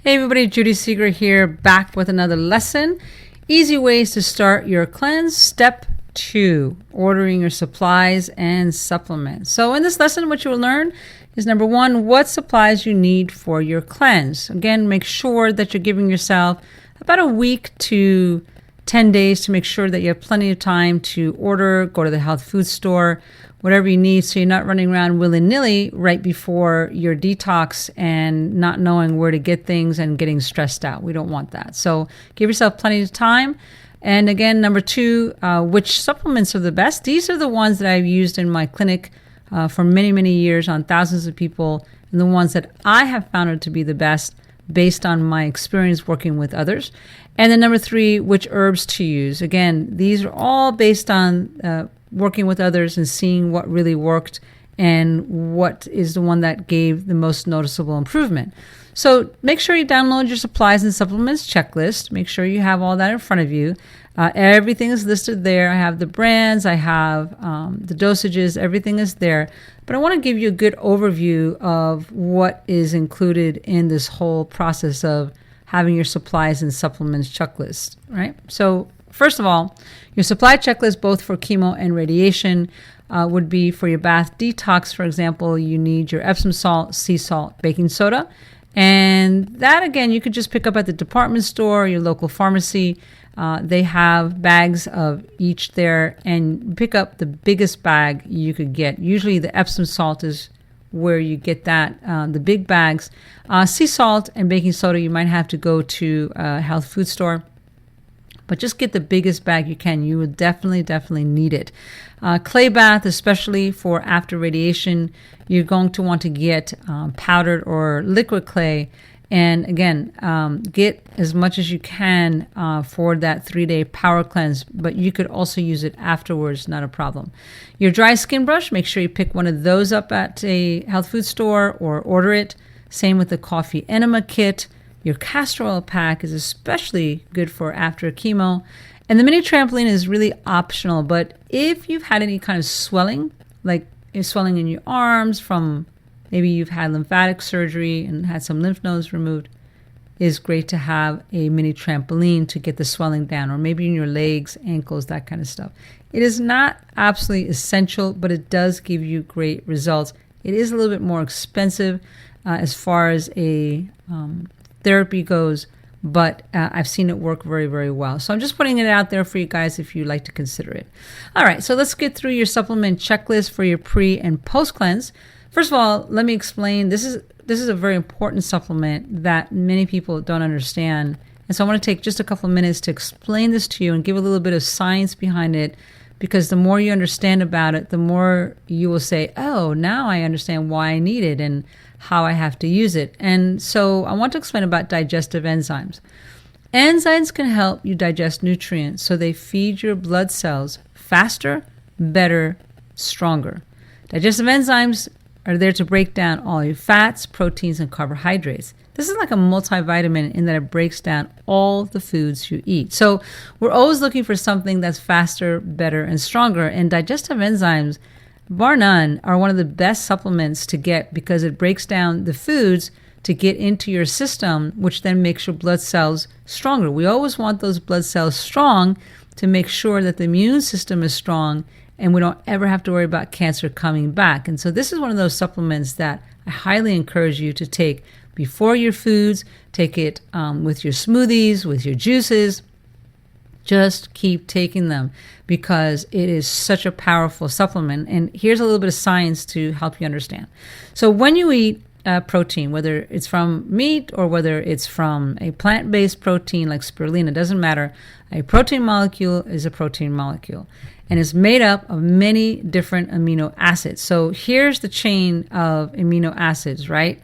Hey everybody, Judy Seeger here, back with another lesson. Easy ways to start your cleanse. Step 2, ordering your supplies and supplements. So in this lesson, what you will learn is number 1, what supplies you need for your cleanse. Again, make sure that you're giving yourself about a week to 10 days to make sure that you have plenty of time to order, go to the health food store, whatever you need, so you're not running around willy-nilly right before your detox and not knowing where to get things and getting stressed out. We don't want that. So give yourself plenty of time. And again, number 2, which supplements are the best? These are the ones that I've used in my clinic for many, many years on thousands of people, and the ones that I have found to be the best based on my experience working with others. And then number 3, which herbs to use. Again, these are all based on working with others and seeing what really worked and what is the one that gave the most noticeable improvement. So make sure you download your supplies and supplements checklist. Make sure you have all that in front of you. Everything is listed there. I have the brands, I have the dosages, everything is there. But I want to give you a good overview of what is included in this whole process of having your supplies and supplements checklist, right? So first of all, your supply checklist, both for chemo and radiation, would be for your bath detox. For example, you need your Epsom salt, sea salt, baking soda. And that, again, you could just pick up at the department store, your local pharmacy. They have bags of each there, and pick up the biggest bag you could get. Usually the Epsom salt is where you get that, the big bags. Sea salt and baking soda, you might have to go to a health food store. But just get the biggest bag you can. You will definitely need it. Clay bath, especially for after radiation, you're going to want to get powdered or liquid clay. And again, get as much as you can for that 3-day power cleanse, but you could also use it afterwards, not a problem. Your dry skin brush, make sure you pick one of those up at a health food store or order it. Same with the coffee enema kit. Your castor oil pack is especially good for after chemo. And the mini trampoline is really optional, but if you've had any kind of swelling, like swelling in your arms from maybe you've had lymphatic surgery and had some lymph nodes removed, it's great to have a mini trampoline to get the swelling down, or maybe in your legs, ankles, that kind of stuff. It is not absolutely essential, but it does give you great results. It is a little bit more expensive as far as a therapy goes, but I've seen it work very, very well. So I'm just putting it out there for you guys if you'd like to consider it. All right, so let's get through your supplement checklist for your pre and post cleanse. First of all, let me explain. This is a very important supplement that many people don't understand. And so I want to take just a couple of minutes to explain this to you and give a little bit of science behind it, because the more you understand about it, the more you will say, oh, now I understand why I need it and how I have to use it. And so I want to explain about digestive enzymes. Enzymes can help you digest nutrients, so they feed your blood cells faster, better, stronger. Digestive enzymes are there to break down all your fats, proteins, and carbohydrates. This is like a multivitamin in that it breaks down all the foods you eat. So we're always looking for something that's faster, better, and stronger. And digestive enzymes, bar none, are one of the best supplements to get, because it breaks down the foods to get into your system, which then makes your blood cells stronger. We always want those blood cells strong to make sure that the immune system is strong and we don't ever have to worry about cancer coming back. And so this is one of those supplements that I highly encourage you to take before your foods. Take it with your smoothies, with your juices. Just keep taking them, because it is such a powerful supplement. And here's a little bit of science to help you understand. So when you eat protein, whether it's from meat or whether it's from a plant-based protein like spirulina, doesn't matter. A protein molecule is a protein molecule, and it's made up of many different amino acids. So here's the chain of amino acids, right?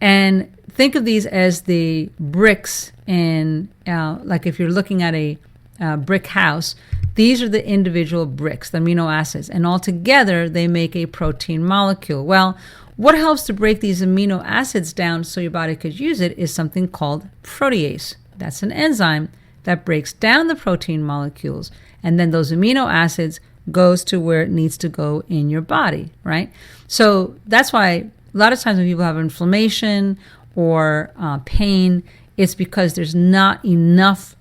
And think of these as the bricks in, like if you're looking at a brick house, these are the individual bricks, the amino acids, and all together they make a protein molecule. Well, what helps to break these amino acids down so your body could use it is something called protease. That's an enzyme that breaks down the protein molecules, and then those amino acids goes to where it needs to go in your body, right? So that's why a lot of times when people have inflammation or pain, it's because there's not enough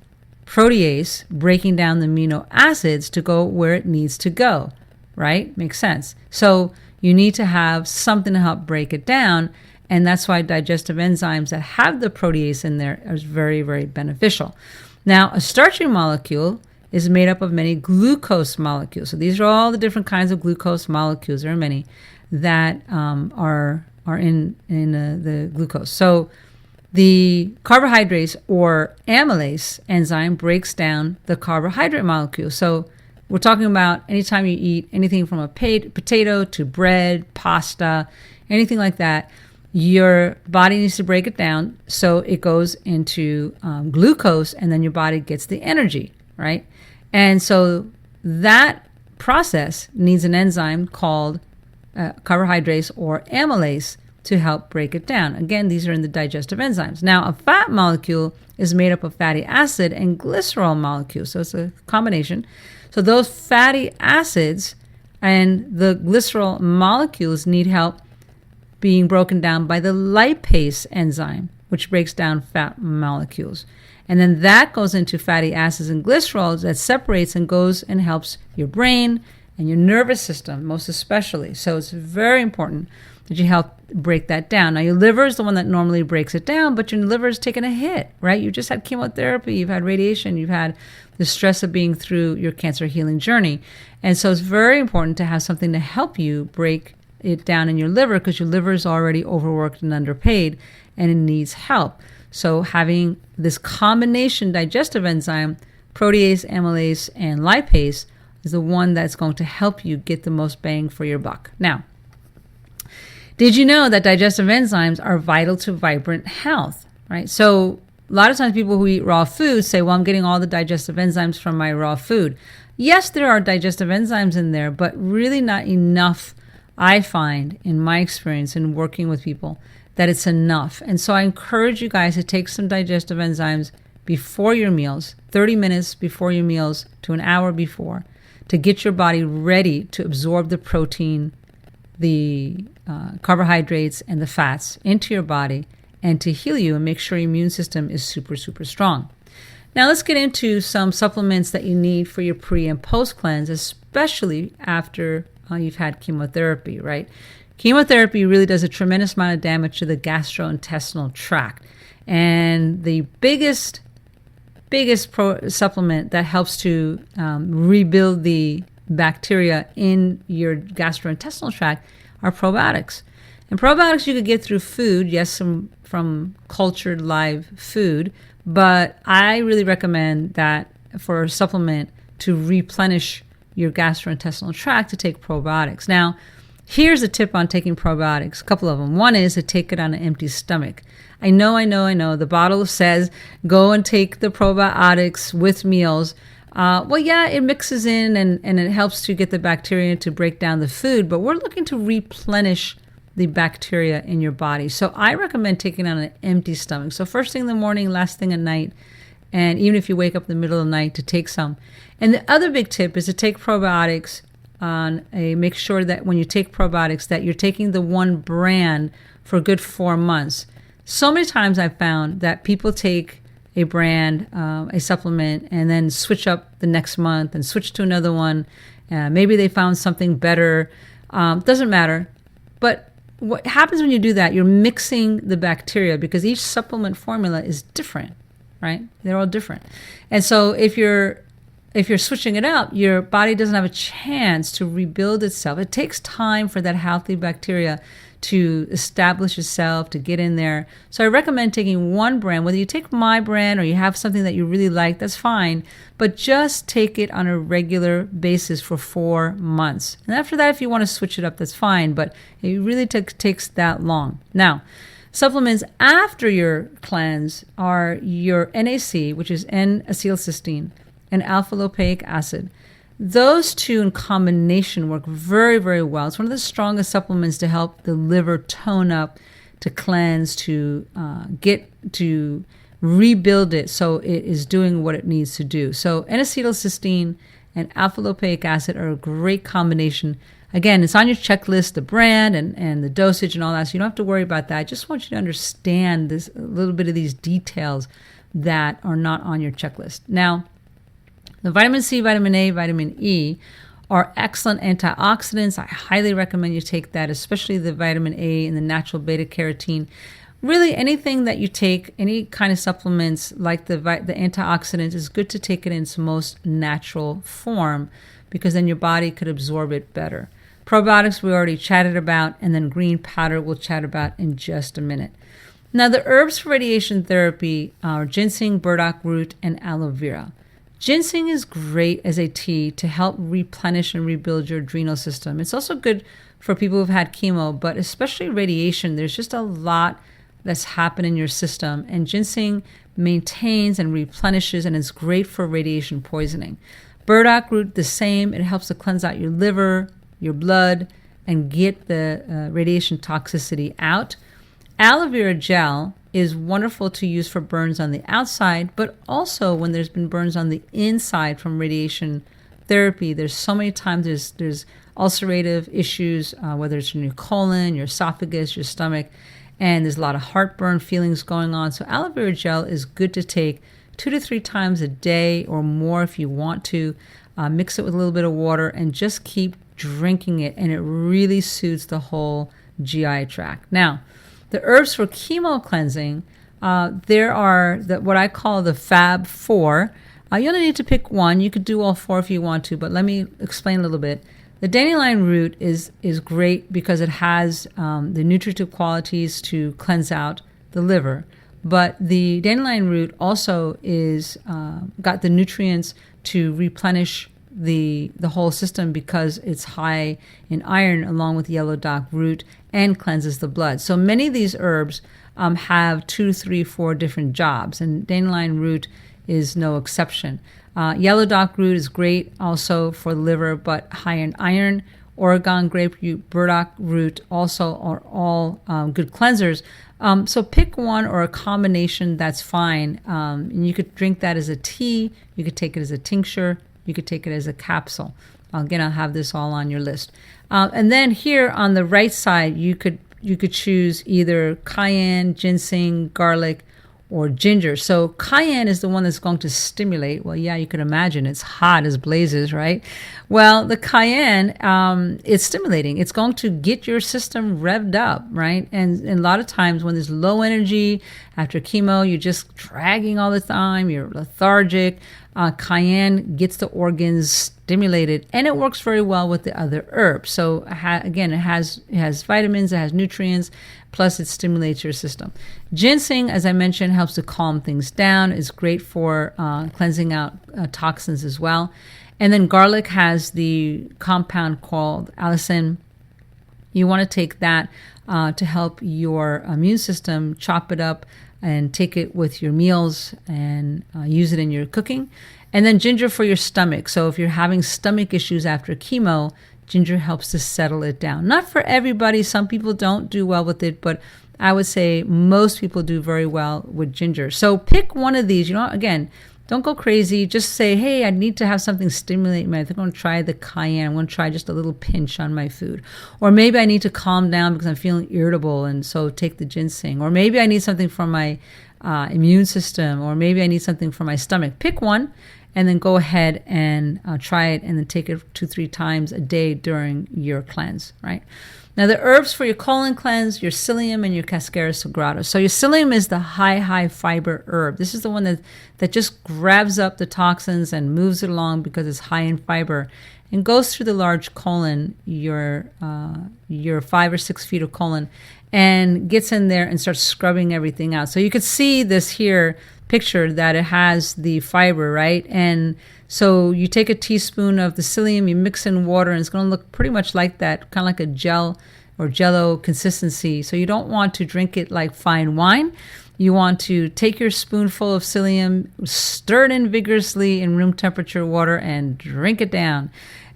protease breaking down the amino acids to go where it needs to go, right? Makes sense. So you need to have something to help break it down. And that's why digestive enzymes that have the protease in there are very, very beneficial. Now, a starchy molecule is made up of many glucose molecules. So these are all the different kinds of glucose molecules. There are many that are in the glucose. So the carbohydrates or amylase enzyme breaks down the carbohydrate molecule. So we're talking about anytime you eat anything from a potato to bread, pasta, anything like that, your body needs to break it down so it goes into glucose, and then your body gets the energy, right? And so that process needs an enzyme called carbohydrates or amylase to help break it down. Again, these are in the digestive enzymes. Now, a fat molecule is made up of fatty acid and glycerol molecules, so it's a combination. So those fatty acids and the glycerol molecules need help being broken down by the lipase enzyme, which breaks down fat molecules. And then that goes into fatty acids and glycerols that separates and goes and helps your brain and your nervous system, most especially. So it's very important that you help break that down. Now, your liver is the one that normally breaks it down, but your liver is taking a hit, right? You just had chemotherapy, you've had radiation, you've had the stress of being through your cancer healing journey. And so it's very important to have something to help you break it down in your liver, because your liver is already overworked and underpaid and it needs help. So having this combination digestive enzyme, protease, amylase, and lipase, is the one that's going to help you get the most bang for your buck. Now, did you know that digestive enzymes are vital to vibrant health, right? So a lot of times people who eat raw food say, well, I'm getting all the digestive enzymes from my raw food. Yes, there are digestive enzymes in there, but really not enough, I find, in my experience in working with people, that it's enough. And so I encourage you guys to take some digestive enzymes before your meals, 30 minutes before your meals to an hour before, to get your body ready to absorb the protein, the carbohydrates, and the fats into your body, and to heal you and make sure your immune system is super, super strong. Now let's get into some supplements that you need for your pre and post cleanse, especially after you've had chemotherapy, right? Chemotherapy really does a tremendous amount of damage to the gastrointestinal tract. And the biggest supplement that helps to rebuild the bacteria in your gastrointestinal tract are probiotics. And probiotics you could get through food, yes, from cultured live food, but I really recommend that for a supplement to replenish your gastrointestinal tract, to take probiotics. Now, here's a tip on taking probiotics, a couple of them. One is to take it on an empty stomach. I know. The bottle says go and take the probiotics with meals. Well, yeah, it mixes in and it helps to get the bacteria to break down the food, but we're looking to replenish the bacteria in your body. So I recommend taking it on an empty stomach. So first thing in the morning, last thing at night, and even if you wake up in the middle of the night, to take some. And the other big tip is to take probiotics make sure that when you take probiotics that you're taking the one brand for a good 4 months. So many times I've found that people take a brand, a supplement, and then switch up the next month and switch to another one. Maybe they found something better. Doesn't matter. But what happens when you do that, you're mixing the bacteria, because each supplement formula is different, right? They're all different. And so if you're switching it up, your body doesn't have a chance to rebuild itself. It takes time for that healthy bacteria to establish itself, to get in there. So I recommend taking one brand. Whether you take my brand or you have something that you really like, that's fine. But just take it on a regular basis for 4 months. And after that, if you want to switch it up, that's fine. But it really takes that long. Now, supplements after your cleanse are your NAC, which is N-acetylcysteine, and alpha-lipoic acid. Those two in combination work very, very well. It's one of the strongest supplements to help the liver tone up, to cleanse, to rebuild it so it is doing what it needs to do. So N-acetylcysteine and alpha-lipoic acid are a great combination. Again, it's on your checklist, the brand and the dosage and all that, so you don't have to worry about that. I just want you to understand this, a little bit of these details that are not on your checklist. Now, the vitamin C, vitamin A, vitamin E are excellent antioxidants. I highly recommend you take that, especially the vitamin A and the natural beta carotene. Really, anything that you take, any kind of supplements like the antioxidants, is good to take it in its most natural form, because then your body could absorb it better. Probiotics we already chatted about, and then green powder we'll chat about in just a minute. Now, the herbs for radiation therapy are ginseng, burdock root, and aloe vera. Ginseng is great as a tea to help replenish and rebuild your adrenal system. It's also good for people who've had chemo, but especially radiation. There's just a lot that's happened in your system, and ginseng maintains and replenishes, and is great for radiation poisoning. Burdock root, the same. It helps to cleanse out your liver, your blood, and get the radiation toxicity out. Aloe vera gel is wonderful to use for burns on the outside, but also when there's been burns on the inside from radiation therapy. There's so many times there's ulcerative issues, whether it's in your colon, your esophagus, your stomach, and there's a lot of heartburn feelings going on. So aloe vera gel is good to take 2 to 3 times a day or more if you want to. Mix it with a little bit of water and just keep drinking it, and it really soothes the whole GI tract. Now, the herbs for chemo cleansing, there are what I call the Fab Four. You only need to pick one. You could do all 4 if you want to, but let me explain a little bit. The dandelion root is great because it has the nutritive qualities to cleanse out the liver. But the dandelion root also is got the nutrients to replenish the whole system, because it's high in iron along with yellow dock root, and cleanses the blood. So many of these herbs have 2, 3, 4 different jobs, and dandelion root is no exception. Yellow dock root is great also for the liver, but high in iron. Oregon grapefruit, burdock root also are all good cleansers. So pick one or a combination, that's fine. And you could drink that as a tea. You could take it as a tincture. You could take it as a capsule. Again, I'll have this all on your list. And then here on the right side, you could choose either cayenne, ginseng, garlic, or ginger. So cayenne is the one that's going to stimulate. Well, yeah, you can imagine it's hot as blazes, right? Well, the cayenne, it's stimulating. It's going to get your system revved up, right? And a lot of times when there's low energy after chemo, you're just dragging all the time, you're lethargic. Cayenne gets the organs stimulated, and it works very well with the other herbs. So again, it has vitamins, it has nutrients, plus it stimulates your system. Ginseng, as I mentioned, helps to calm things down. It's great for cleansing out toxins as well. And then garlic has the compound called allicin. You want to take that to help your immune system, chop it up and take it with your meals and use it in your cooking. And then ginger for your stomach. So if you're having stomach issues after chemo, ginger helps to settle it down. Not for everybody. Some people don't do well with it, but I would say most people do very well with ginger. So pick one of these. Again, don't go crazy. Just say, hey, I need to have something stimulate me. I think I'm going to try the cayenne. I'm going to try just a little pinch on my food. Or maybe I need to calm down because I'm feeling irritable, and so take the ginseng. Or maybe I need something for my immune system. Or maybe I need something for my stomach. Pick one and then go ahead and try it, and then take it 2-3 times a day during your cleanse, right? Now, the herbs for your colon cleanse, your psyllium and your cascara sagrada. So your psyllium is the high fiber herb. This is the one that just grabs up the toxins and moves it along because it's high in fiber, and goes through the large colon, your 5 or 6 feet of colon, and gets in there and starts scrubbing everything out. So you could see this here picture that it has the fiber, right? And so you take a teaspoon of the psyllium, you mix in water, and it's going to look pretty much like that, kind of like a gel or jello consistency. So you don't want to drink it like fine wine. You want to take your spoonful of psyllium, stir it in vigorously in room temperature water, and drink it down,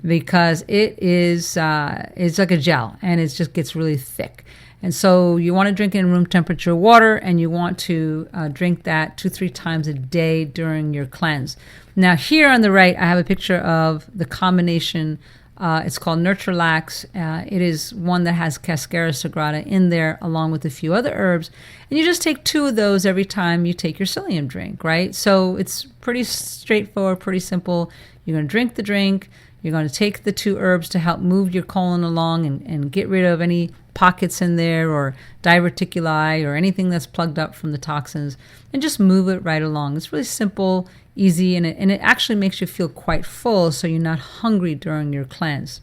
because it's like a gel, and it just gets really thick. And so you want to drink it in room temperature water, and you want to drink that 2-3 times a day during your cleanse. Now, here on the right, I have a picture of the combination It's called Nurtralax. It is one that has Cascara sagrada in there along with a few other herbs. And you just take 2 of those every time you take your psyllium drink, right? So it's pretty straightforward, pretty simple. You're going to drink the drink. You're going to take the 2 herbs to help move your colon along and get rid of any pockets in there or diverticuli or anything that's plugged up from the toxins, and just move it right along. It's really simple, easy, and it actually makes you feel quite full, so you're not hungry during your cleanse.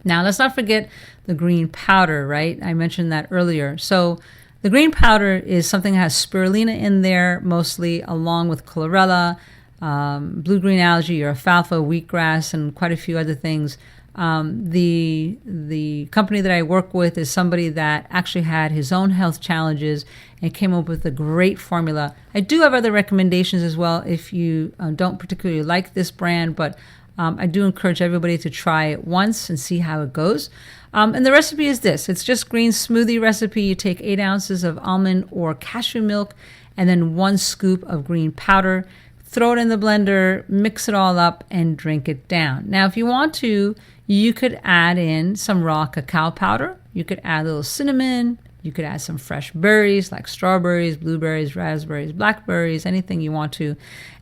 Now, let's not forget the green powder, right? I mentioned that earlier. So the green powder is something that has spirulina in there, mostly, along with chlorella, blue-green algae or alfalfa, wheatgrass, and quite a few other things. The company that I work with is somebody that actually had his own health challenges and came up with a great formula. I do have other recommendations as well if you don't particularly like this brand, but I do encourage everybody to try it once and see how it goes. And the recipe is this. It's just green smoothie recipe. You take 8 ounces of almond or cashew milk and then 1 scoop of green powder. Throw it in the blender, mix it all up, and drink it down. Now, if you want to, you could add in some raw cacao powder. You could add a little cinnamon. You could add some fresh berries like strawberries, blueberries, raspberries, blackberries, anything you want to.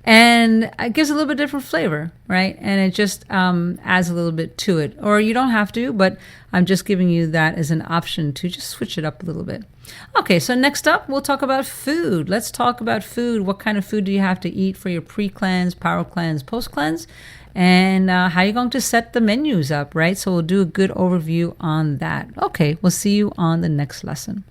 And it gives a little bit different flavor, right? And it just adds a little bit to it. Or you don't have to, but I'm just giving you that as an option to just switch it up a little bit. Okay, so next up, we'll talk about food. Let's talk about food. What kind of food do you have to eat for your pre-cleanse, power cleanse, post-cleanse? And how you're going to set the menus up, right? So we'll do a good overview on that. Okay, we'll see you on the next lesson.